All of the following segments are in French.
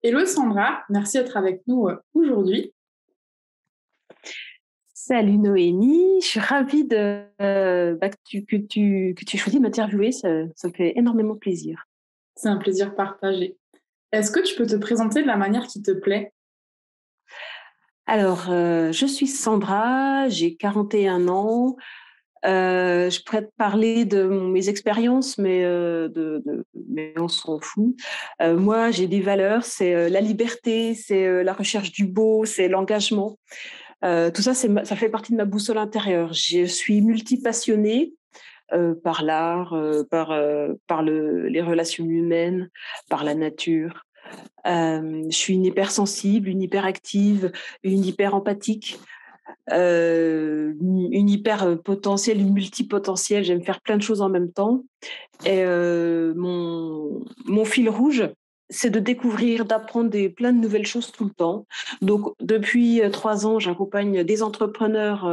Hello Sandra, merci d'être avec nous aujourd'hui. Salut Noémie, je suis ravie que tu aies choisi de m'interviewer, ça me fait énormément plaisir. C'est un plaisir partagé. Est-ce que tu peux te présenter de la manière qui te plaît? Alors, je suis Sandra, j'ai 41 ans. Je pourrais te parler de mes expériences, mais on s'en fout. Moi, j'ai des valeurs, c'est la liberté, c'est la recherche du beau, c'est l'engagement. Tout ça, ça fait partie de ma boussole intérieure. Je suis multipassionnée par l'art, par les relations humaines, par la nature. Je suis une hypersensible, une hyperactive, une hyper empathique, une hyper potentielle, une multipotentielle. J'aime faire plein de choses en même temps. Et mon fil rouge, c'est de découvrir, d'apprendre plein de nouvelles choses tout le temps. Donc, depuis 3 ans, j'accompagne des entrepreneurs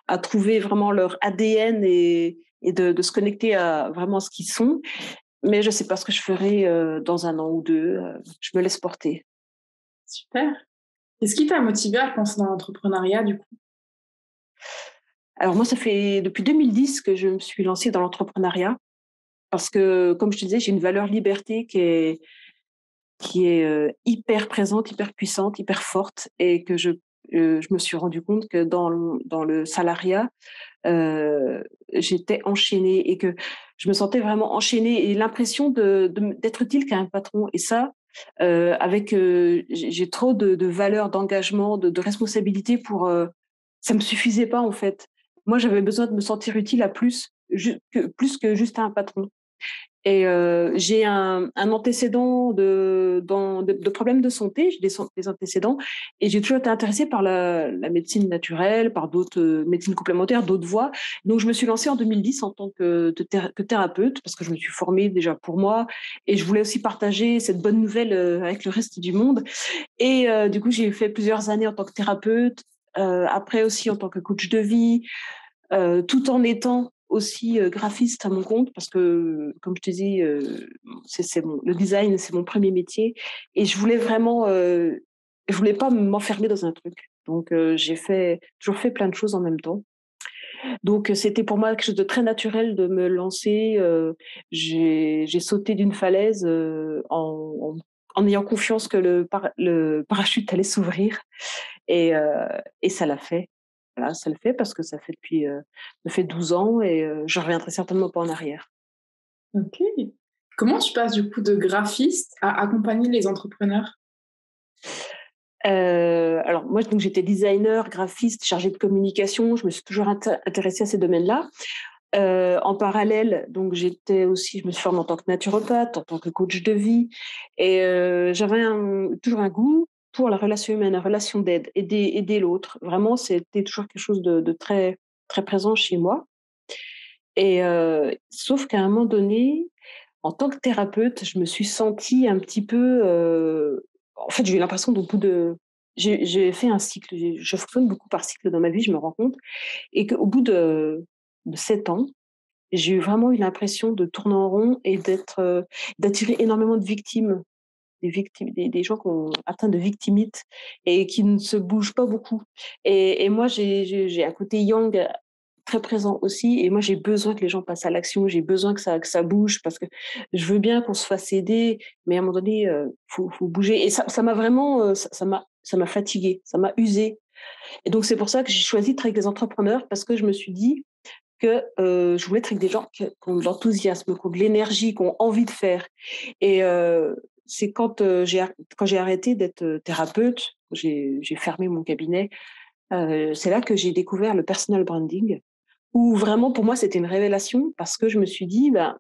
à trouver vraiment leur ADN et de se connecter à vraiment ce qu'ils sont. Mais je ne sais pas ce que je ferai dans un an ou deux. Je me laisse porter. Super. Qu'est-ce qui t'a motivé à te lancer dans l'entrepreneuriat du coup? Alors moi, ça fait depuis 2010 que je me suis lancée dans l'entrepreneuriat parce que, comme je te disais, j'ai une valeur liberté qui est hyper présente, hyper puissante, hyper forte et que je me suis rendu compte que dans le salariat, j'étais enchaînée et que je me sentais vraiment enchaînée et l'impression d'être utile qu'à un patron. Et ça, j'ai trop de valeurs, d'engagement, de responsabilité pour. Ça me suffisait pas en fait. Moi, j'avais besoin de me sentir utile à plus que juste à un patron. Et j'ai un antécédent de problèmes de santé, j'ai des antécédents, et j'ai toujours été intéressée par la médecine naturelle, par d'autres médecines complémentaires, d'autres voies. Donc je me suis lancée en 2010 en tant que thérapeute, parce que je me suis formée déjà pour moi, et je voulais aussi partager cette bonne nouvelle avec le reste du monde. Et du coup, j'ai fait plusieurs années en tant que thérapeute, après aussi en tant que coach de vie, tout en étant aussi graphiste à mon compte parce que, comme je te dis, le design, c'est mon premier métier et je voulais pas m'enfermer dans un truc. Donc, toujours fait plein de choses en même temps. Donc, c'était pour moi quelque chose de très naturel de me lancer. J'ai sauté d'une falaise en ayant confiance que le parachute allait s'ouvrir et, ça l'a fait. Voilà, ça le fait parce que ça fait 12 ans et je reviendrai certainement pas en arrière. Ok. Comment tu passes du coup de graphiste à accompagner les entrepreneurs? Alors moi, donc j'étais designer, graphiste, chargée de communication. Je me suis toujours intéressée à ces domaines-là. En parallèle, donc je me suis formée en tant que naturopathe, en tant que coach de vie, et j'avais toujours un goût pour la relation humaine, la relation d'aide, aider l'autre. Vraiment, c'était toujours quelque chose de très très présent chez moi. Et sauf qu'à un moment donné, en tant que thérapeute, je me suis sentie un petit peu, en fait, j'ai eu l'impression d'au bout de j'ai fait un cycle, je fonctionne beaucoup par cycle dans ma vie, je me rends compte et qu'au bout de 7 ans, j'ai vraiment eu l'impression de tourner en rond et d'attirer énormément de victimes, des gens qui ont atteint de victimite et qui ne se bougent pas beaucoup. Et moi, j'ai un côté yang très présent aussi. Et moi, j'ai besoin que les gens passent à l'action. J'ai besoin que ça bouge parce que je veux bien qu'on se fasse aider, mais à un moment donné, faut bouger. Et ça m'a vraiment, ça m'a fatiguée, ça m'a usée. Et donc, c'est pour ça que j'ai choisi de travailler avec des entrepreneurs parce que je me suis dit que je voulais être avec des gens qui ont de l'enthousiasme, qui ont de l'énergie, qui ont envie de faire. Et c'est quand j'ai arrêté d'être thérapeute, j'ai fermé mon cabinet, c'est là que j'ai découvert le personal branding, où vraiment pour moi c'était une révélation parce que je me suis dit, ben,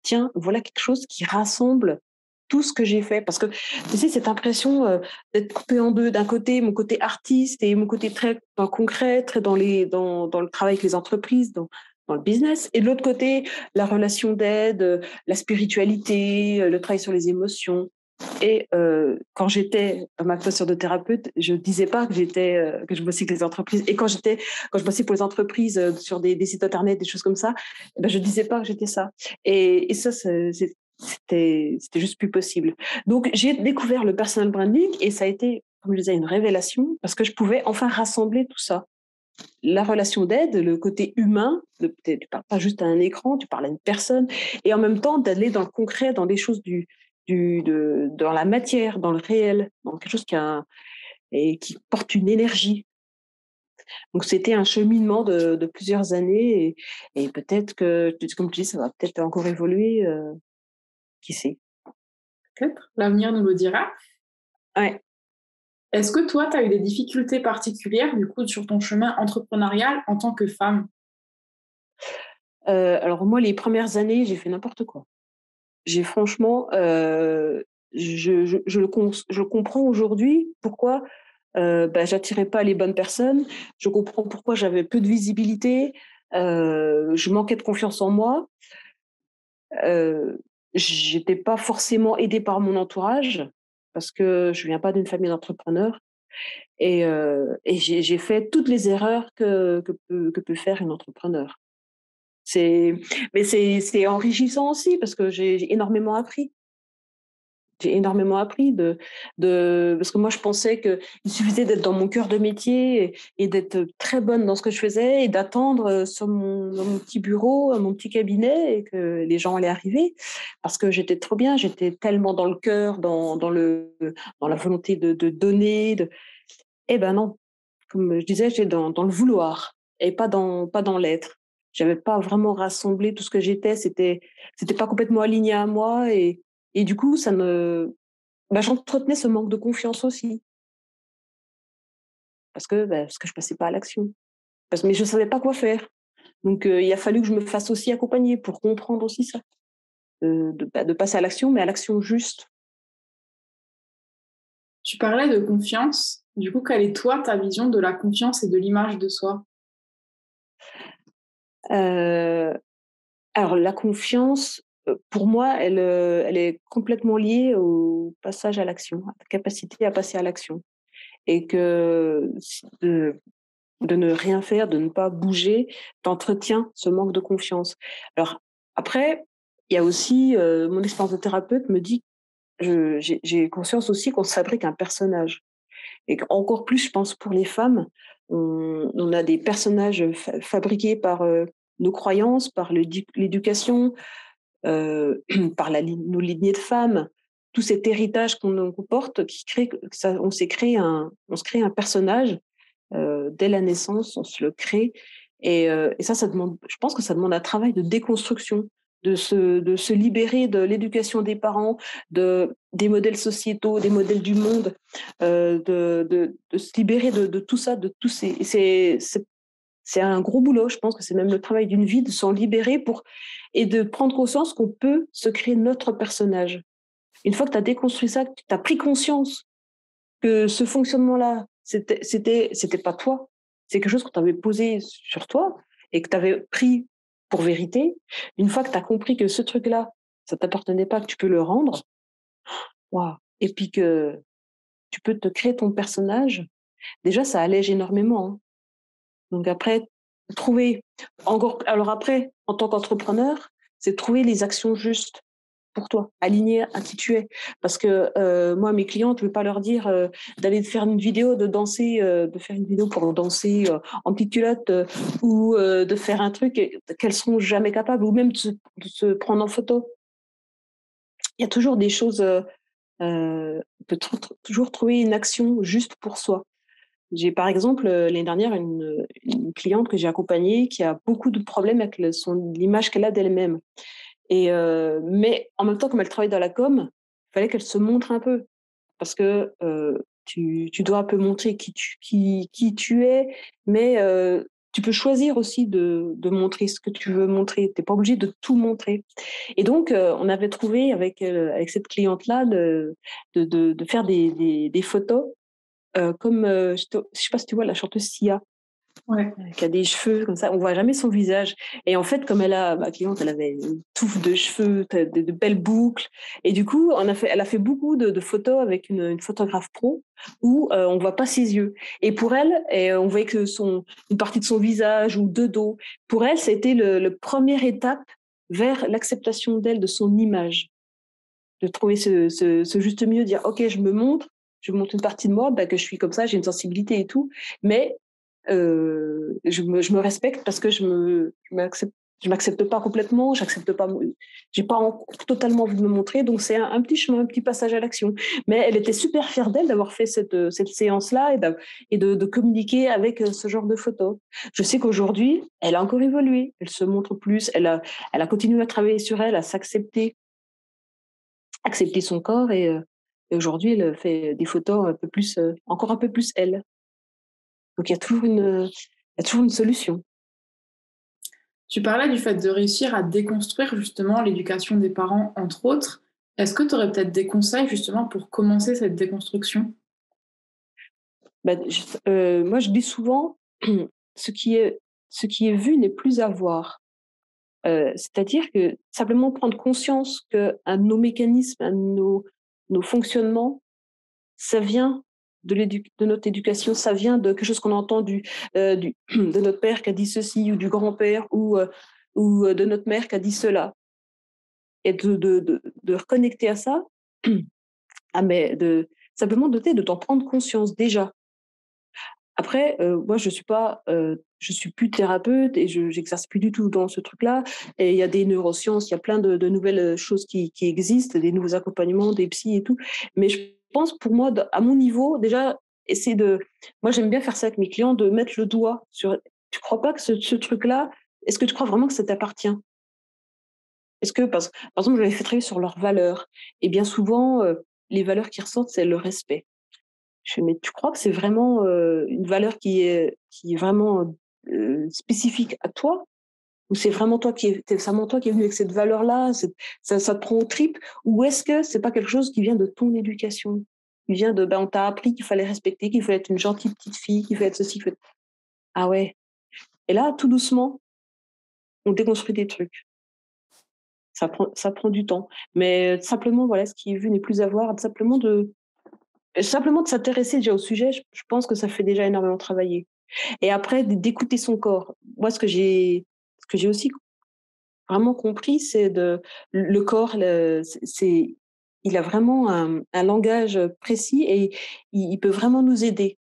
tiens, voilà quelque chose qui rassemble tout ce que j'ai fait. Parce que tu sais, cette impression d'être coupé en deux, d'un côté mon côté artiste et mon côté très dans le concret, très dans le travail avec les entreprises, dans le business, et de l'autre côté, la relation d'aide, la spiritualité, le travail sur les émotions. Et quand j'étais dans ma posture de thérapeute, je disais pas que je bossais avec les entreprises. Et quand je bossais pour les entreprises sur des sites internet, des choses comme ça, eh ben je disais pas que j'étais ça. Et ça, c'était juste plus possible. Donc, j'ai découvert le personal branding et ça a été, comme je disais, une révélation parce que je pouvais enfin rassembler tout ça. La relation d'aide, le côté humain, tu ne parles pas juste à un écran, tu parles à une personne, et en même temps d'aller dans le concret, dans les choses dans la matière, dans le réel, dans quelque chose et qui porte une énergie. Donc c'était un cheminement de plusieurs années, et peut-être que, comme tu dis, ça va peut-être encore évoluer, qui sait. Peut-être, l'avenir nous le dira. Ouais. Est-ce que toi, tu as eu des difficultés particulières, du coup, sur ton chemin entrepreneurial en tant que femme? Alors moi, les premières années, j'ai fait n'importe quoi. J'ai franchement, je comprends aujourd'hui pourquoi j'attirais pas les bonnes personnes. Je comprends pourquoi j'avais peu de visibilité. Je manquais de confiance en moi. J'étais pas forcément aidée par mon entourage parce que je viens pas d'une famille d'entrepreneurs, et j'ai fait toutes les erreurs que peut faire une entrepreneur. C'est Mais c'est enrichissant aussi parce que j'ai énormément appris. J'ai énormément appris parce que moi, je pensais qu'il suffisait d'être dans mon cœur de métier et d'être très bonne dans ce que je faisais et d'attendre dans mon petit bureau, mon petit cabinet, et que les gens allaient arriver parce que j'étais trop bien, j'étais tellement dans le cœur, dans la volonté de donner. Eh ben non, comme je disais, j'étais dans le vouloir et pas dans l'être. J'avais pas vraiment rassemblé tout ce que j'étais, c'était pas complètement aligné à moi, et du coup, j'entretenais ce manque de confiance aussi parce que je passais pas à l'action. Mais je savais pas quoi faire. Donc, il a fallu que je me fasse aussi accompagner pour comprendre aussi ça, de passer à l'action, mais à l'action juste. Tu parlais de confiance. Du coup, quelle est toi ta vision de la confiance et de l'image de soi? Heu, alors la confiance, pour moi, elle est complètement liée au passage à l'action, à la capacité à passer à l'action, et que de ne rien faire, de ne pas bouger, t'entretiens ce manque de confiance. Alors après, il y a aussi, mon expérience de thérapeute me dit, j'ai conscience aussi qu'on se fabrique un personnage, et qu'encore plus, je pense, pour les femmes, on a des personnages fabriqués par nos croyances, par l'éducation, par nos lignées de femmes, tout cet héritage qu'on porte qui crée que ça, on se crée un personnage dès la naissance, on se le crée. Et ça demande, je pense que ça demande un travail de déconstruction, de se libérer de l'éducation des parents, des modèles sociétaux, des modèles du monde, de se libérer de tout ça, de tous ces. C'est un gros boulot, je pense que c'est même le travail d'une vie de s'en libérer et de prendre conscience qu'on peut se créer notre personnage. Une fois que tu as déconstruit ça, que tu as pris conscience que ce fonctionnement-là, c'était pas toi. C'est quelque chose que tu avais posé sur toi et que tu avais pris pour vérité. Une fois que tu as compris que ce truc-là, ça t'appartenait pas, que tu peux le rendre, waouh! Et puis que tu peux te créer ton personnage, déjà, ça allège énormément, hein. Donc après, trouver alors après, en tant qu'entrepreneur, c'est trouver les actions justes pour toi, aligné à qui tu es. Parce que moi, mes clientes, je ne vais pas leur dire d'aller faire une vidéo, de faire une vidéo pour danser en petite culotte, ou de faire un truc qu'elles seront jamais capables, ou même de se prendre en photo. Il y a toujours des choses, on peut toujours trouver une action juste pour soi. J'ai par exemple, l'année dernière, une cliente que j'ai accompagnée qui a beaucoup de problèmes avec l'image qu'elle a d'elle-même. Mais en même temps, comme elle travaille dans la com, il fallait qu'elle se montre un peu parce que tu dois un peu montrer qui tu es, mais tu peux choisir aussi de montrer ce que tu veux montrer. Tu n'es pas obligé de tout montrer. Et donc, on avait trouvé avec cette cliente-là de faire des photos comme, je ne sais pas si tu vois la chanteuse Sia, Ouais. qui a des cheveux comme ça, on voit jamais son visage. Et en fait, comme ma cliente, elle avait une touffe de cheveux, de belles boucles. Et du coup, elle a fait beaucoup de photos avec une photographe pro où on voit pas ses yeux. Et pour elle, on voyait que une partie de son visage ou de dos. Pour elle, c'était le première étape vers l'acceptation d'elle, de son image. de trouver ce juste milieu, de dire ok, je montre une partie de moi, que je suis comme ça, j'ai une sensibilité et tout, mais je me respecte parce que je m'accepte pas complètement, j'ai pas totalement envie de me montrer, donc c'est un petit chemin, un petit passage à l'action. Mais elle était super fière d'elle d'avoir fait cette séance-là et de communiquer avec ce genre de photos. Je sais qu'aujourd'hui, elle a encore évolué, elle se montre plus, elle a continué à travailler sur elle, à s'accepter, accepter son corps et aujourd'hui, elle fait des photos un peu plus, encore un peu plus elle. Donc il y a toujours une solution. Tu parlais du fait de réussir à déconstruire justement l'éducation des parents, entre autres. Est-ce que tu aurais peut-être des conseils justement pour commencer cette déconstruction? Moi, je dis souvent, ce qui est, ce qui est vu n'est plus à voir. C'est-à-dire que simplement prendre conscience que nos mécanismes, nos fonctionnements, ça vient de notre éducation, ça vient de quelque chose qu'on a entendu, de notre père qui a dit ceci, ou du grand-père, ou de notre mère qui a dit cela. Et de reconnecter à ça, mais simplement de t'en prendre conscience déjà. Après, moi, je suis plus thérapeute et j'exerce plus du tout dans ce truc-là. Et il y a des neurosciences, il y a plein de nouvelles choses qui existent, des nouveaux accompagnements, des psys et tout. Mais je pense, pour moi, à mon niveau, déjà, moi, j'aime bien faire ça avec mes clients, de mettre le doigt sur. Tu crois pas que ce truc-là, est-ce que tu crois vraiment que ça t'appartient? Est-ce que, par exemple, j'avais fait travailler sur leurs valeurs. Et bien souvent, les valeurs qui ressortent, c'est le respect. Je fais: «Mais tu crois que c'est vraiment, une valeur qui est vraiment, spécifique à toi? Ou c'est vraiment toi qui es venu avec cette valeur-là, ça te prend aux tripes? Ou est-ce que c'est pas quelque chose qui vient de ton éducation? Qui vient on t'a appris qu'il fallait respecter, qu'il fallait être une gentille petite fille, qu'il fallait être ceci, qu'il fallait» ah ouais, et là, tout doucement, on déconstruit des trucs. Ça prend du temps. Mais simplement, voilà, ce qui est vu n'est plus à voir, simplement de s'intéresser déjà au sujet, je pense que ça fait déjà énormément travailler. Et après, d'écouter son corps. Moi, ce que j'ai aussi vraiment compris, c'est le corps, il a vraiment un langage précis et il peut vraiment nous aider.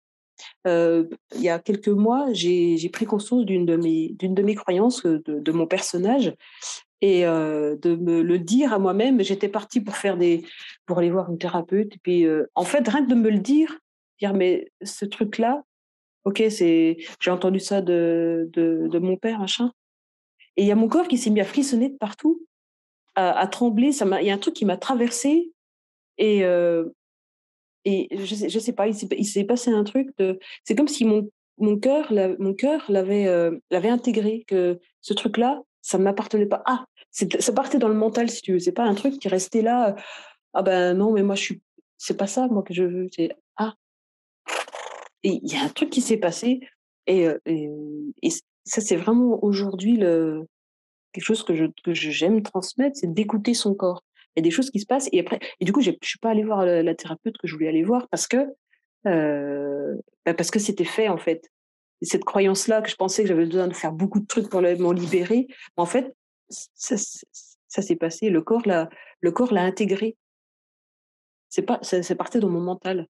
Il y a quelques mois, j'ai pris conscience d'une de mes croyances, de mon personnage, et de me le dire à moi-même. J'étais partie pour aller voir une thérapeute et puis, en fait, rien que de me le dire: «Mais ce truc-là, OK, j'ai entendu ça de mon père, machin», et il y a mon corps qui s'est mis à frissonner de partout, à trembler. Il y a un truc qui m'a traversée et je sais pas, il s'est passé un truc c'est comme si mon cœur l'avait intégré, que ce truc-là, ça ne m'appartenait pas. Ah! Ça partait dans le mental, si tu veux. C'est pas un truc qui restait là, «Ah ben non, mais moi je suis c'est pas ça moi que je veux». C'est ah! Et il y a un truc qui s'est passé et ça, c'est vraiment aujourd'hui quelque chose que j'aime transmettre, c'est d'écouter son corps. Il y a des choses qui se passent et après et du coup, je suis pas allée voir la thérapeute que je voulais aller voir parce que c'était fait, en fait. Et cette croyance-là que je pensais que j'avais besoin de faire beaucoup de trucs pour m'en libérer, en fait, ça s'est passé, le corps l'a intégré. C'est pas ça partait dans mon mental.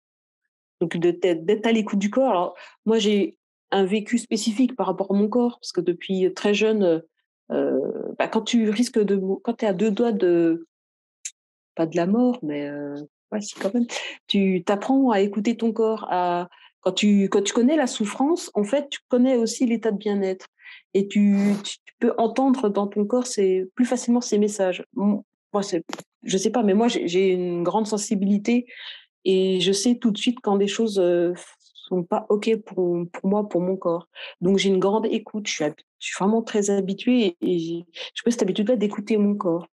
Donc d'être à l'écoute du corps. Alors moi, j'ai un vécu spécifique par rapport à mon corps parce que depuis très jeune, quand tu es à 2 doigts pas de la mort, mais ouais, si quand même, tu t'apprends à écouter ton corps, quand tu connais la souffrance, en fait, tu connais aussi l'état de bien-être et tu peux entendre dans ton corps plus facilement ces messages. Moi, je sais pas, mais moi, j'ai une grande sensibilité et je sais tout de suite quand des choses, sont pas OK pour moi, pour mon corps. Donc j'ai une grande écoute, je suis vraiment très habituée et j'ai pris cette habitude-là d'écouter mon corps.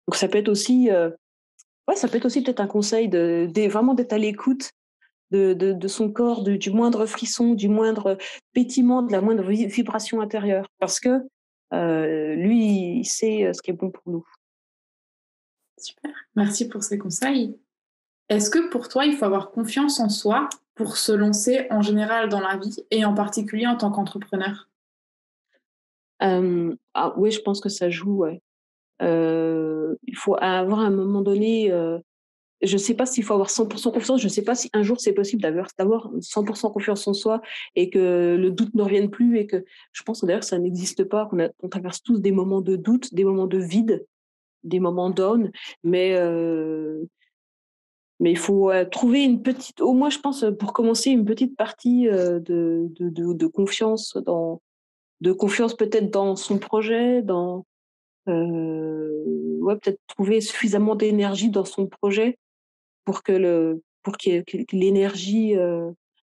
Donc ça peut être aussi, ouais, ça peut être aussi peut-être un conseil vraiment d'être à l'écoute de son corps, du moindre frisson, du moindre pétillement, de la moindre vibration intérieure. Parce que lui, il sait ce qui est bon pour nous. Super, merci pour ces conseils. Est-ce que pour toi, il faut avoir confiance en soi pour se lancer en général dans la vie et en particulier en tant qu'entrepreneur? Oui, je pense que ça joue, ouais. Il faut avoir à un moment donné, je ne sais pas s'il faut avoir 100% confiance, je ne sais pas si un jour c'est possible d'avoir 100% confiance en soi et que le doute ne revienne plus et que je pense d'ailleurs que ça n'existe pas, qu'on traverse tous des moments de doute, des moments de vide, des moments down, mais il faut trouver une petite, au moins je pense pour commencer, une petite partie de confiance, de confiance peut-être dans son projet, ouais, peut-être trouver suffisamment d'énergie dans son projet pour que l'énergie,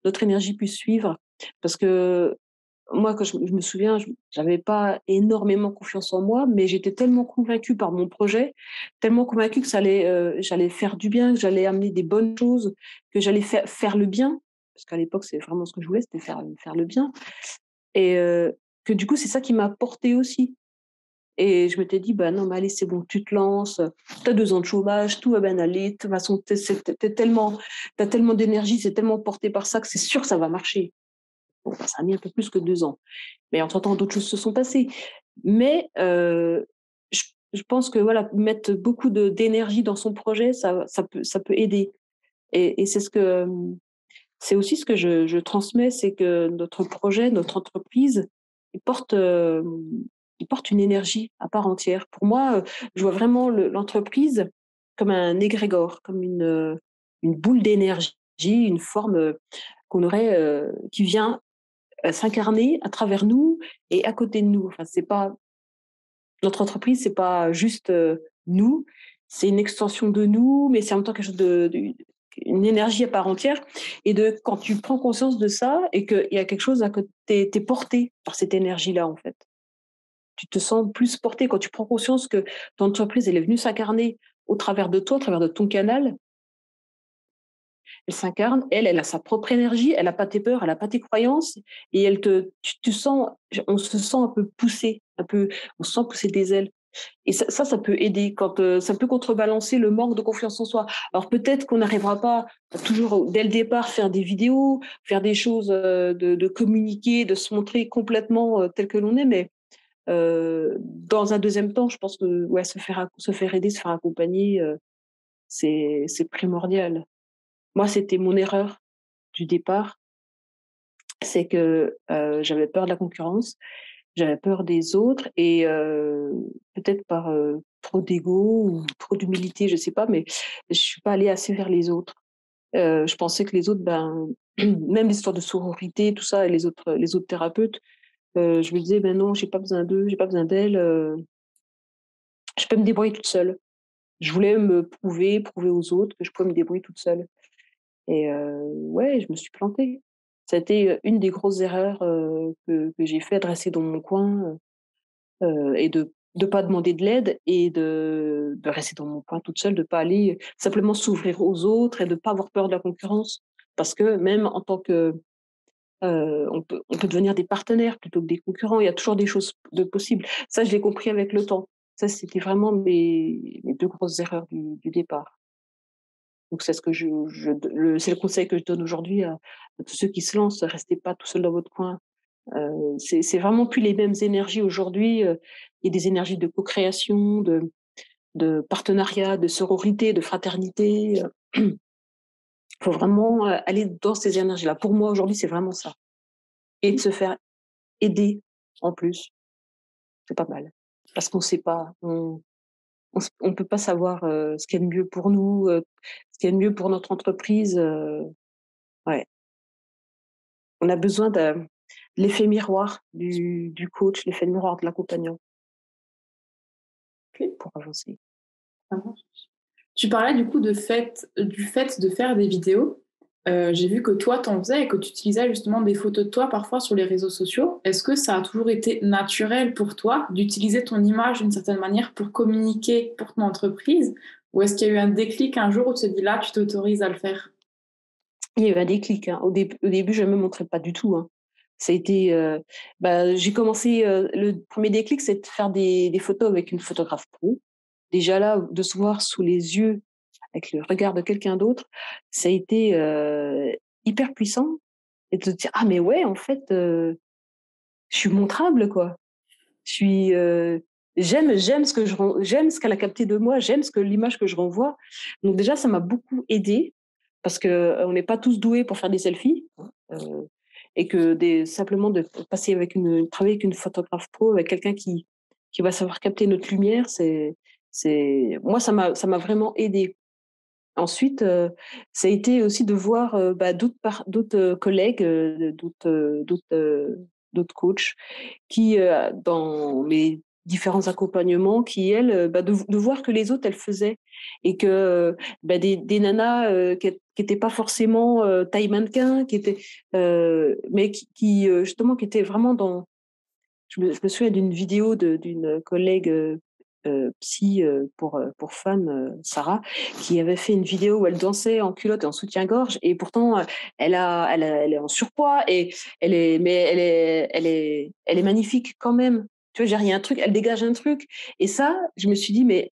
notre énergie puisse suivre. Parce que moi, quand je me souviens, j'avais pas énormément confiance en moi, mais j'étais tellement convaincue par mon projet, tellement convaincue que j'allais faire du bien, que j'allais amener des bonnes choses, que j'allais faire le bien. Parce qu'à l'époque, c'est vraiment ce que je voulais, c'était faire le bien. Et que du coup, c'est ça qui m'a portée aussi. Et je m'étais dit: «Bah, non, mais allez, c'est bon, tu te lances, tu as 2 ans de chômage, tout va bien aller. De toute façon, tu tellement tu tellement d'énergie, c'est tellement porté par ça que c'est sûr que ça va marcher». Bon, bah, ça a mis un peu plus que 2 ans. Mais entre-temps, d'autres choses se sont passées. Mais je je pense que, voilà, mettre beaucoup d'énergie dans son projet, ça peut aider. Et c'est c'est aussi ce que je transmets, c'est que notre projet, notre entreprise, il porte, il porte une énergie à part entière. Pour moi, je vois vraiment l'entreprise comme un égrégore, comme une boule d'énergie, une forme, qu'on aurait, qui vient, s'incarner à travers nous et à côté de nous. Enfin, c'est pas notre entreprise, c'est pas juste, nous, c'est une extension de nous, mais c'est en même temps quelque chose une énergie à part entière. Et quand tu prends conscience de ça et qu'il y a quelque chose à que tu es porté par cette énergie-là, en fait. Tu te sens plus porté quand tu prends conscience que ton entreprise, elle est venue s'incarner au travers de toi, au travers de ton canal. Elle s'incarne, elle a sa propre énergie, elle a pas tes peurs, elle a pas tes croyances et tu sens, on se sent un peu poussé, on se sent pousser des ailes. Et ça peut aider quand, ça peut contrebalancer le manque de confiance en soi. Alors peut-être qu'on n'arrivera pas à toujours, dès le départ, faire des vidéos, faire des choses, de communiquer, de se montrer complètement, tel que l'on est, mais dans un deuxième temps, je pense que, ouais, se faire aider, se faire accompagner, c'est primordial. Moi, c'était mon erreur du départ, c'est que, j'avais peur de la concurrence, j'avais peur des autres et peut-être par, trop d'ego ou trop d'humilité, je sais pas, mais je suis pas allée assez vers les autres. Je pensais que les autres, ben, même l'histoire de sororité, tout ça et les autres thérapeutes, je me disais: «Ben non, j'ai pas besoin d'eux, j'ai pas besoin d'elles, je peux me débrouiller toute seule». Je voulais prouver aux autres que je pouvais me débrouiller toute seule et ouais, je me suis plantée. Ça a été, une des grosses erreurs, que j'ai fait, de rester dans mon coin, et de pas demander de l'aide et de rester dans mon coin toute seule, de pas aller simplement s'ouvrir aux autres et de pas avoir peur de la concurrence. Parce que même en tant que, on peut devenir des partenaires plutôt que des concurrents. Il y a toujours des choses de possibles. Ça, je l'ai compris avec le temps. Ça, c'était vraiment mes 2 grosses erreurs du départ. Donc c'est ce que c'est le conseil que je donne aujourd'hui à tous ceux qui se lancent. Restez pas tout seul dans votre coin. C'est vraiment plus les mêmes énergies aujourd'hui. Il y a des énergies de co-création, de partenariat, de sororité, de fraternité. Il faut vraiment aller dans ces énergies-là. Pour moi, aujourd'hui, c'est vraiment ça. Et de se faire aider en plus, c'est pas mal. Parce qu'on sait pas, on peut pas savoir ce qu'il y a de mieux pour nous, ce qu'il y a de mieux pour notre entreprise. Ouais. On a besoin de l'effet miroir du coach, l'effet miroir de l'accompagnant Ok, pour avancer. ça marche. Tu parlais du coup du fait de faire des vidéos. J'ai vu que toi, t'en faisais et que tu utilisais justement des photos de toi parfois sur les réseaux sociaux. Est-ce que ça a toujours été naturel pour toi d'utiliser ton image d'une certaine manière pour communiquer pour ton entreprise? Ou est-ce qu'il y a eu un déclic un jour où tu te dis là, tu t'autorises à le faire? Il y a eu un déclic, hein. Au début, je ne me montrais pas du tout, hein. Ça a été, bah, j'ai commencé, le premier déclic, c'est de faire des photos avec une photographe pro. Déjà là, de se voir sous les yeux, avec le regard de quelqu'un d'autre, ça a été, hyper puissant et de se dire: «Ah mais ouais, en fait, je suis montrable, quoi». Je suis, j'aime j'aime ce qu'elle a capté de moi, j'aime l'image que je renvoie. Donc déjà, ça m'a beaucoup aidée parce que on n'est pas tous doués pour faire des selfies, hein, et que simplement de passer travailler avec une photographe pro, avec quelqu'un qui va savoir capter notre lumière, moi ça m'a vraiment aidée. Ensuite, ça a été aussi de voir, d'autres, collègues, d'autres coachs qui, dans les différents accompagnements qui elles, de voir que les autres, elles faisaient et que, des nanas, qui étaient pas forcément, taille mannequin, mais justement qui étaient vraiment dans je me souviens d'une vidéo d'une collègue, psy, pour femmes, Sarah, qui avait fait une vidéo où elle dansait en culotte et en soutien-gorge et pourtant, elle est en surpoids et elle est magnifique quand même. Tu vois? Il y a un truc, elle dégage un truc et ça, je me suis dit: «Mais»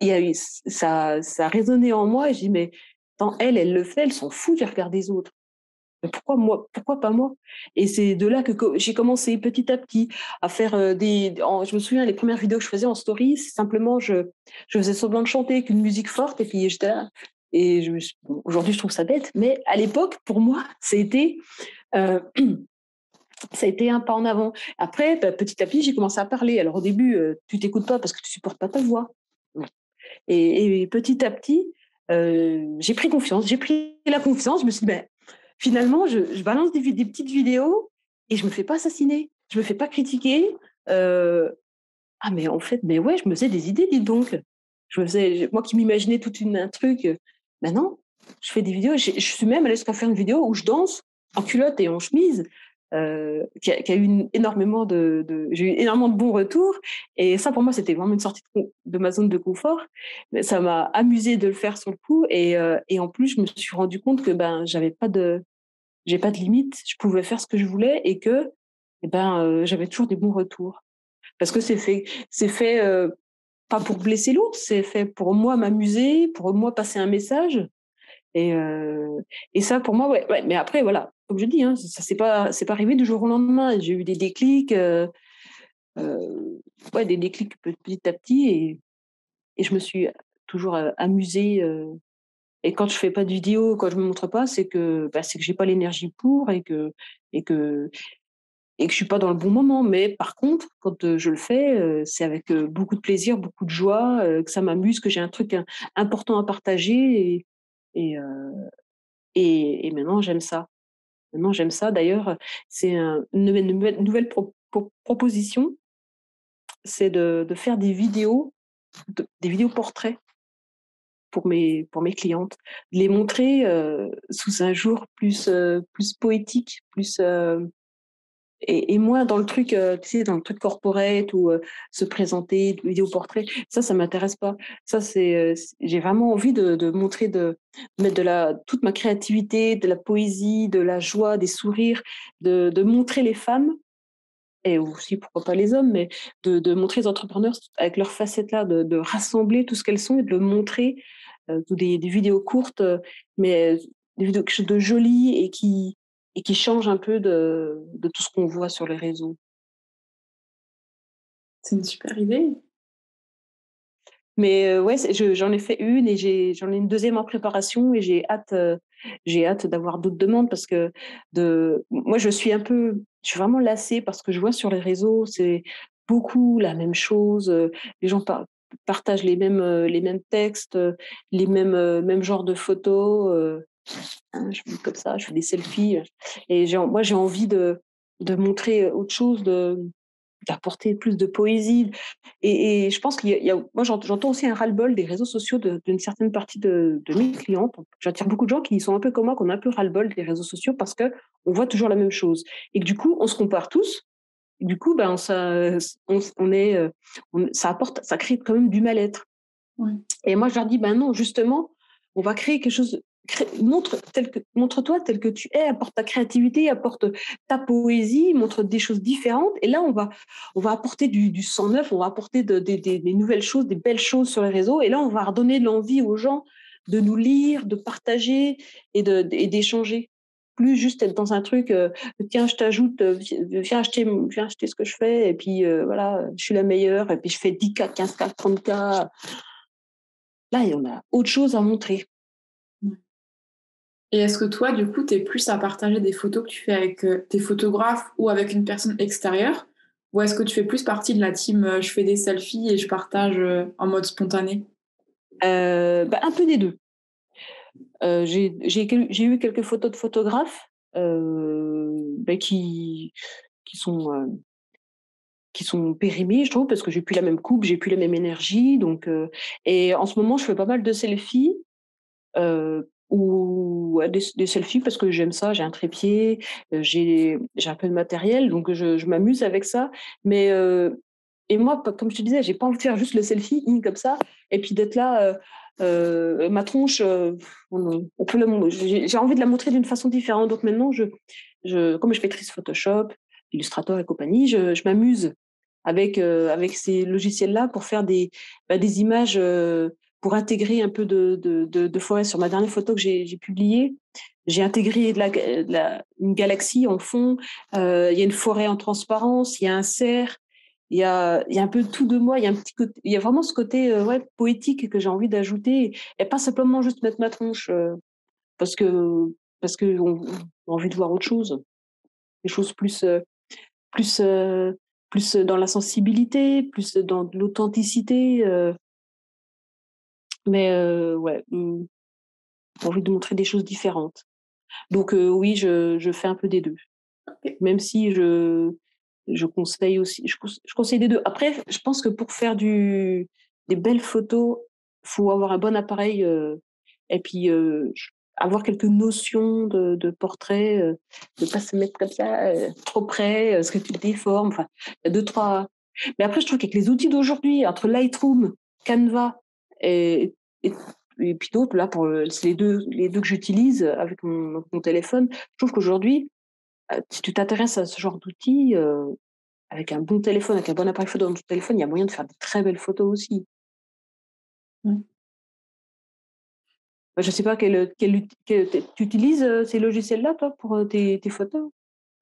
il y a eu ça a résonné en moi et je dis: «Mais attends, elle le fait, elle s'en fout du regard des autres». Mais pourquoi moi? Pourquoi pas moi? Et c'est de là que j'ai commencé petit à petit à faire, je me souviens les premières vidéos que je faisais en story, c'est simplement je faisais semblant de chanter avec une musique forte et puis j'étais là et bon, aujourd'hui je trouve ça bête, mais à l'époque pour moi heu, ça a été un pas en avant. Après, petit à petit, j'ai commencé à parler. Alors au début, tu t'écoutes pas parce que tu supportes pas ta voix. Bon. Et petit à petit, j'ai pris confiance. J'ai pris la confiance. Je me suis dit: «Beh, finalement, je balance des petites vidéos et je me fais pas assassiner. Je me fais pas critiquer». Heu, ah mais en fait, mais ouais, je me faisais des idées, dis donc. Moi qui m'imaginais un truc, ben non, je fais des vidéos. Je suis même allée jusqu'à faire une vidéo où je danse en culotte et en chemise, qui a eu énormément j'ai eu énormément de bons retours et ça pour moi, c'était vraiment une sortie de ma zone de confort. Mais ça m'a amusée de le faire sur le coup et en plus, je me suis rendu compte que, ben, j'ai pas de limite. Je pouvais faire ce que je voulais et que, eh ben, j'avais toujours des bons retours. Parce que c'est fait, pas pour blesser l'autre, c'est fait pour moi m'amuser, pour moi passer un message et ça pour moi, ouais, ouais, mais après voilà, comme je dis, hein, ça c'est pas arrivé du jour au lendemain. J'ai eu des déclics, ouais, des déclics petit à petit et je me suis toujours, amusée, et quand je fais pas de vidéo, quand je me montre pas, c'est que j'ai pas l'énergie pour et que je suis pas dans le bon moment. Mais par contre, quand, je le fais, c'est avec, beaucoup de plaisir, beaucoup de joie, que ça m'amuse, que j'ai un truc important à partager et heu et maintenant j'aime ça. Maintenant j'aime ça. D'ailleurs, c'est une nouvelle proposition, c'est de faire des vidéos portraits pour mes clientes. De les montrer, sous un jour plus poétique, plus, et moins dans le truc, tu sais, dans le truc corporate ou, se présenter, vidéo portrait, ça m'intéresse pas. Ça, j'ai vraiment envie de montrer de mettre toute ma créativité, de la poésie, de la joie, des sourires, de montrer les femmes et aussi pourquoi pas les hommes, mais de montrer les entrepreneurs avec leurs facettes là, de rassembler tout ce qu'elles sont et de le montrer, sous des vidéos courtes, mais des vidéos quelque chose de joli et qui changent un peu de tout ce qu'on voit sur les réseaux. C'est une super idée. Mais ouais, j'en ai fait une et j'en ai une deuxième en préparation et j'ai hâte d'avoir d'autres demandes parce que moi je suis vraiment lassée parce que je vois sur les réseaux, c'est beaucoup la même chose, les gens partagent les mêmes textes, mêmes genres de photos, hein, je fais comme ça, je fais des selfies, et moi j'ai envie de montrer autre chose, d'apporter plus de poésie et je pense qu'il y a moi j'entends aussi un ras-le-bol des réseaux sociaux d'une certaine partie de mes clientes. J'attire beaucoup de gens qui sont un peu comme moi, qui ont un peu ras-le-bol des réseaux sociaux parce qu'on voit toujours la même chose et que du coup, on se compare tous. Et du coup, ben, on est, ça crée quand même du mal-être. Ouais. Et moi, je leur dis: «Ben non, justement, on va créer quelque chose, montre-toi tel que tu es, apporte ta créativité, apporte ta poésie, montre des choses différentes et là, on va apporter du sang neuf, on va apporter des nouvelles choses, des belles choses sur les réseaux et là, on va redonner de l'envie aux gens de nous lire, de partager et d'échanger». plus juste être dans un truc, tiens, je t'ajoute, viens acheter ce que je fais, et puis voilà, je suis la meilleure, et puis je fais 10K, 15K, 30K. Là, on a autre chose à montrer. Et est-ce que toi, du coup, tu es plus à partager des photos que tu fais avec tes photographes ou avec une personne extérieure? Ou est-ce que tu fais plus partie de la team je fais des selfies et je partage en mode spontané? Un peu des deux. J'ai eu quelques photos de photographes qui sont qui sont périmées, je trouve, parce que j'ai plus la même coupe, j'ai plus la même énergie. Donc, et en ce moment, je fais pas mal de selfies, ou des selfies parce que j'aime ça. J'ai un trépied, j'ai un peu de matériel, donc je m'amuse avec ça. Mais et moi, comme je te disais, j'ai pas envie de faire juste le selfie comme ça, et puis d'être là. Ma tronche, on peut j'ai envie de la montrer d'une façon différente. Donc maintenant, comme je maîtrise Photoshop, Illustrator et compagnie, je m'amuse avec ces logiciels-là pour faire des images, pour intégrer un peu de forêt. Sur ma dernière photo que j'ai publiée, j'ai intégré une galaxie en fond, il y a une forêt en transparence, il y a un cerf, il y a un peu tout de moi, il y a vraiment ce côté poétique que j'ai envie d'ajouter, et pas simplement juste mettre ma tronche, parce que on a envie de voir autre chose, des choses plus, plus dans la sensibilité, plus dans de l'authenticité, mais j'ai envie de montrer des choses différentes. Donc oui, je fais un peu des deux. Ok. Même si je conseille aussi, je conseille des deux. Après, je pense que pour faire des belles photos, faut avoir un bon appareil, et puis avoir quelques notions de portrait, ne pas se mettre comme ça trop près, parce que tu te déformes. Enfin, il y a deux, trois. Mais après, je trouve qu'avec les outils d'aujourd'hui, entre Lightroom, Canva et, et, et puis d'autres, là, c'est les deux que j'utilise avec mon téléphone, je trouve qu'aujourd'hui, si tu t'intéresses à ce genre d'outils, avec un bon téléphone, avec un bon appareil photo dans ton téléphone, il y a moyen de faire de très belles photos aussi. Ouais. Je ne sais pas tu utilises ces logiciels-là, toi, pour tes photos?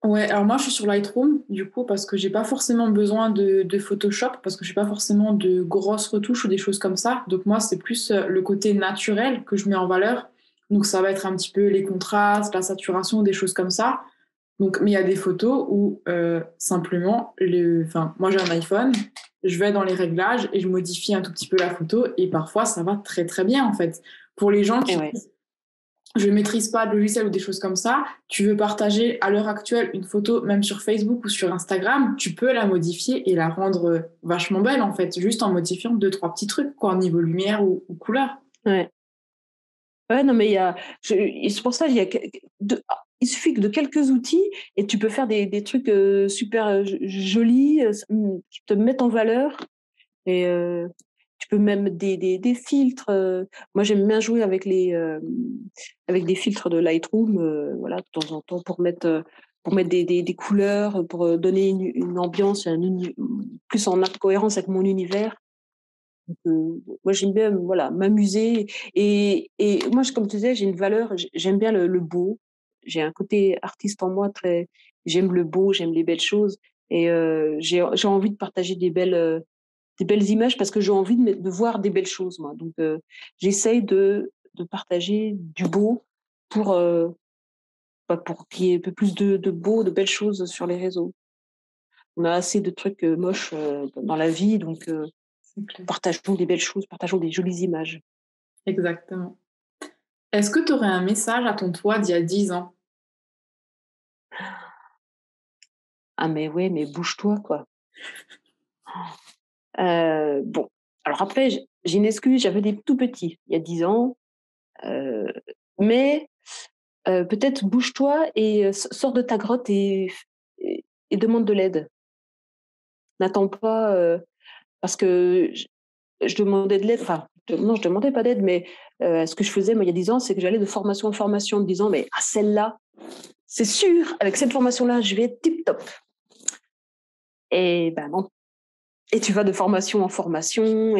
Ouais, alors moi je suis sur Lightroom du coup parce que j'ai pas forcément besoin de Photoshop parce que j'ai pas forcément de grosses retouches ou des choses comme ça. Donc moi c'est plus le côté naturel que je mets en valeur. Donc ça va être un petit peu les contrastes, la saturation, des choses comme ça. Donc mais il y a des photos où simplement enfin moi j'ai un iPhone, je vais dans les réglages et je modifie un tout petit peu la photo et parfois ça va très très bien en fait. Pour les gens Et qui ouais. je ne maîtrise pas de logiciel ou des choses comme ça, tu veux partager à l'heure actuelle une photo, même sur Facebook ou sur Instagram, tu peux la modifier et la rendre vachement belle en fait, juste en modifiant deux, trois petits trucs, quoi, au niveau lumière ou couleur. Ouais. Ouais, non, mais c'est pour ça, il suffit que de quelques outils et tu peux faire des trucs super jolis, qui te mettent en valeur. Et tu peux même des filtres. Moi, j'aime bien jouer avec des filtres de Lightroom, voilà, de temps en temps pour mettre des couleurs, pour donner une ambiance, plus en cohérence avec mon univers. Donc, moi, j'aime bien, voilà, m'amuser. Et moi, comme tu disais, j'ai une valeur. J'aime bien le beau. J'ai un côté artiste en moi très. J'aime le beau, j'aime les belles choses. Et j'ai envie de partager des belles images parce que j'ai envie de voir des belles choses, moi. Donc, j'essaye de partager du beau pour, pour qu'il y ait un peu plus de beau, de belles choses sur les réseaux. On a assez de trucs moches dans la vie, donc C'est clair. partageons des belles choses, partageons des jolies images. Exactement. Est-ce que tu aurais un message à ton toi d'il y a 10 ans? Ah, mais ouais, mais bouge-toi, quoi. Bon, alors après, j'ai une excuse, j'avais des tout petits il y a 10 ans, euh, mais peut-être bouge-toi et sors de ta grotte et demande de l'aide. N'attends pas, parce que je demandais de l'aide, enfin, non, je demandais pas d'aide, mais ce que je faisais, moi, il y a 10 ans, c'est que j'allais de formation en formation en me disant, mais celle-là, c'est sûr, avec cette formation-là, je vais être tip-top. Et ben non. Et tu vas de formation en formation,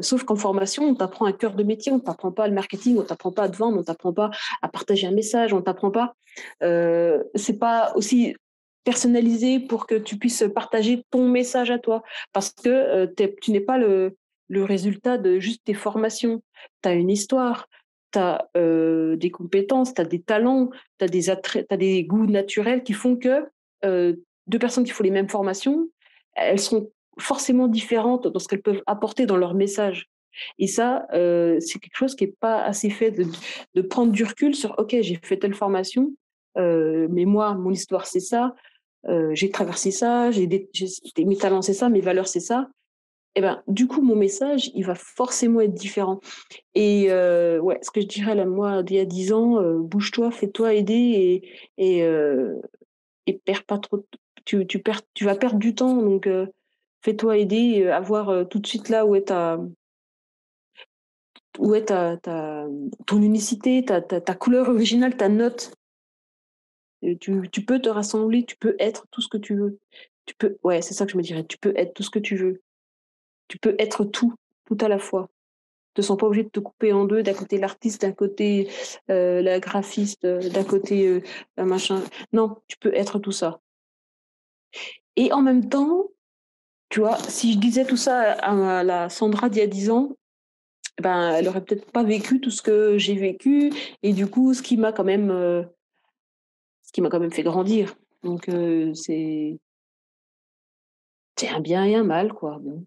sauf qu'en formation, on t'apprend un cœur de métier, on t'apprend pas le marketing, on t'apprend pas à te vendre, on t'apprend pas à partager un message, on t'apprend pas. C'est pas aussi personnalisé pour que tu puisses partager ton message à toi, parce que tu n'es pas le résultat de juste tes formations. Tu as une histoire, tu as des compétences, tu as des talents, tu as des attraits, t'as des goûts naturels qui font que deux personnes qui font les mêmes formations, elles sont forcément différentes dans ce qu'elles peuvent apporter dans leur message. Et ça, c'est quelque chose qui n'est pas assez fait de prendre du recul sur, OK, j'ai fait telle formation, mais moi, mon histoire, c'est ça, j'ai traversé ça, mes talents, c'est ça, mes valeurs, c'est ça. Et ben, du coup, mon message, il va forcément être différent. Et ouais, ce que je dirais là, moi, d'il y a 10 ans, bouge-toi, fais-toi aider et perds pas trop. Tu vas perdre du temps, donc fais-toi aider, avoir tout de suite là où est ton unicité, ta couleur originale, ta note. Tu peux te rassembler, tu peux être tout ce que tu veux. Ouais, c'est ça que je me dirais. Tu peux être tout ce que tu veux. Tu peux être tout, tout à la fois. Te sens pas obligé de te couper en deux, d'un côté l'artiste, d'un côté la graphiste, d'un côté un machin. Non, tu peux être tout ça. Et en même temps, tu vois, si je disais tout ça à la Sandra d'il y a 10 ans, ben, elle aurait peut-être pas vécu tout ce que j'ai vécu et du coup, ce qui m'a quand même fait grandir. Donc c'est un bien et un mal, quoi. Bon.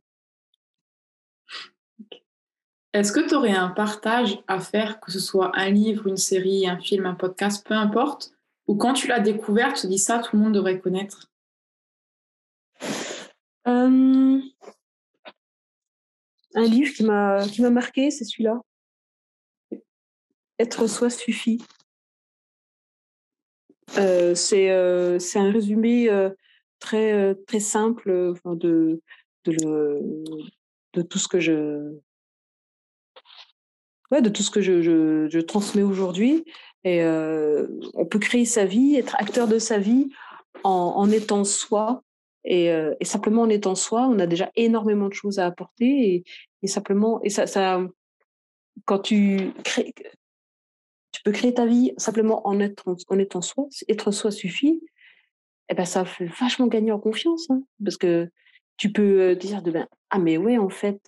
Est-ce que tu aurais un partage à faire, que ce soit un livre, une série, un film, un podcast, peu importe, ou quand tu l'as découvert, tu te dis ça, tout le monde devrait connaître? Un livre qui m'a marqué, c'est celui-là. Être soi suffit. C'est un résumé très simple enfin de, le, de tout ce que de tout ce que je transmets aujourd'hui. Et on peut créer sa vie, être acteur de sa vie en étant soi. Et simplement en étant soi, on a déjà énormément de choses à apporter. Et simplement, et ça, quand tu peux créer ta vie simplement en étant soi, être soi suffit. Et ben ça fait vachement gagner en confiance, hein, parce que tu peux dire ah mais ouais en fait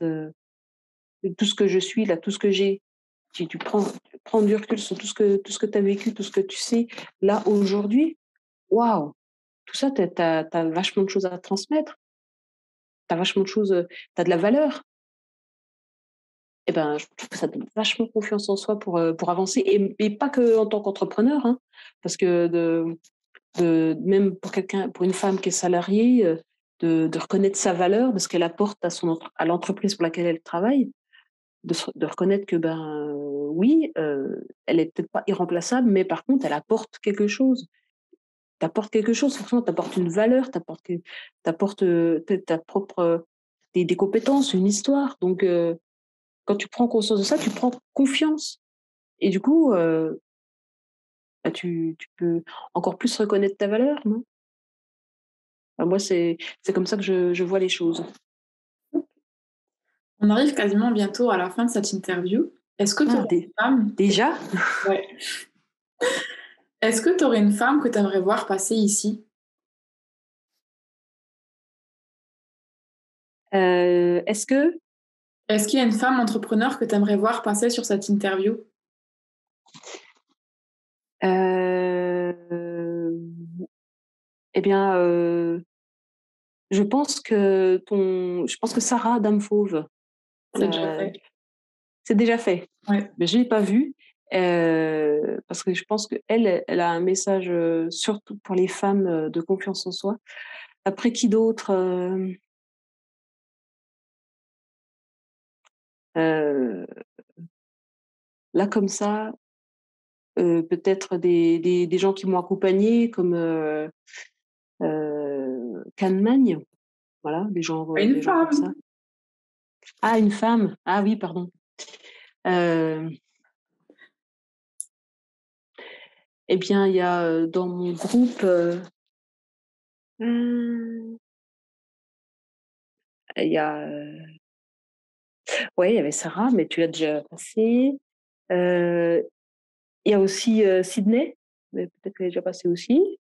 tout ce que je suis là, tout ce que j'ai, si tu prends du recul sur tout ce que tu as vécu, tout ce que tu sais là aujourd'hui, waouh, tout ça, tu as vachement de choses à transmettre, tu as vachement de choses, tu as de la valeur. Et ben, je trouve que ça donne vachement confiance en soi pour avancer et pas que en tant qu'entrepreneur, hein, parce que même pour une femme qui est salariée, de reconnaître sa valeur, de ce qu'elle apporte à l'entreprise pour laquelle elle travaille, de reconnaître que oui, elle est peut-être pas irremplaçable, mais par contre, elle apporte quelque chose. T'apportes quelque chose, forcément, t'apportes une valeur, t'apportes ta propre des compétences, une histoire. Donc, quand tu prends conscience de ça, tu prends confiance. Et du coup, tu peux encore plus reconnaître ta valeur, non? Moi, c'est comme ça que je vois les choses. On arrive quasiment bientôt à la fin de cette interview. Est-ce que tu Ah, aurais une femme déjà? Ouais. Est-ce que tu aurais une femme que tu aimerais voir passer ici? Est-ce que Est-ce qu'il y a une femme entrepreneur que tu aimerais voir passer sur cette interview? euh, eh bien, je pense que Sarah Dame Fauve, C'est déjà la- fait. c'est déjà fait. Ouais. Mais je l'ai pas vue parce que je pense que elle a un message surtout pour les femmes de confiance en soi. Après qui d'autre euh, là comme ça, peut-être des gens qui m'ont accompagnée comme Kahneman, voilà, Une des gens comme ça. femme. Ah, une femme. Ah oui, pardon. Euh, eh bien, il y a dans mon groupe. Hum, Il y a, ouais, il y avait Sarah, mais tu l'as déjà passé. Il y a aussi Sydney, mais peut-être qu'elle est déjà passée aussi.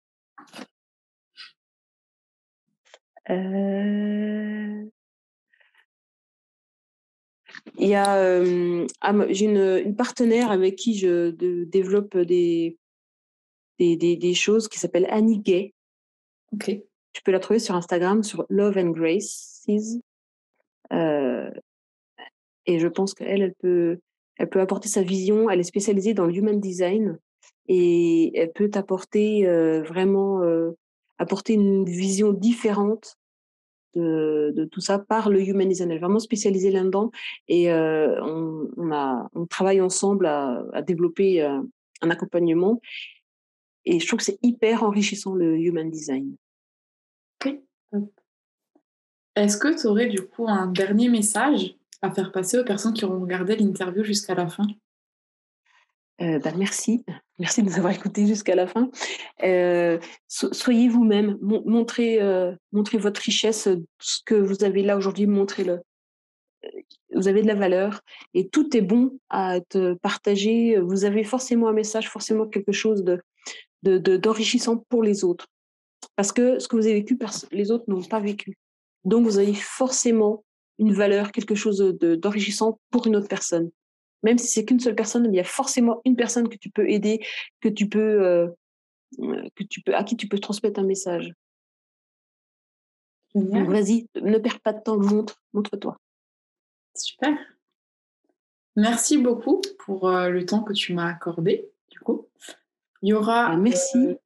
Il y a, j'ai une partenaire avec qui je développe des choses qui s'appelle Annie Gay. Ok. Tu peux la trouver sur Instagram, sur Love and Graces. Euh, et je pense qu'elle elle peut apporter sa vision. Elle est spécialisée dans le human design et elle peut t'apporter vraiment apporter une vision différente de tout ça par le human design. Elle est vraiment spécialisée là-dedans et on travaille ensemble à développer un accompagnement. Et je trouve que c'est hyper enrichissant le human design. Ok. Est-ce que tu aurais du coup un dernier message à faire passer aux personnes qui auront regardé l'interview jusqu'à la fin? Merci. Merci de nous avoir écoutés jusqu'à la fin. Soyez vous-même, montrez votre richesse, ce que vous avez là aujourd'hui, montrez-le. Vous avez de la valeur et tout est bon à être partagé. Vous avez forcément un message, forcément quelque chose d'enrichissant pour les autres. Parce que ce que vous avez vécu, les autres n'ont pas vécu. Donc, vous avez forcément une valeur, quelque chose d'enrichissant pour une autre personne. Même si c'est qu'une seule personne, il y a forcément une personne que tu peux aider, que tu peux, à qui tu peux transmettre un message. Donc, Génial, vas-y, ne perds pas de temps, montre-toi. super. Merci beaucoup pour le temps que tu m'as accordé, du coup. Il y aura Merci.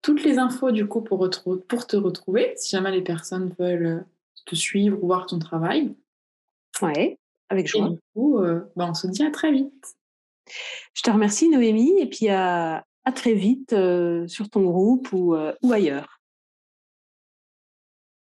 toutes les infos, du coup, pour te retrouver, si jamais les personnes veulent te suivre ou voir ton travail. Ouais, avec Et joie. du coup, on se dit à très vite. Je te remercie, Noémie, et puis à très vite sur ton groupe ou ailleurs.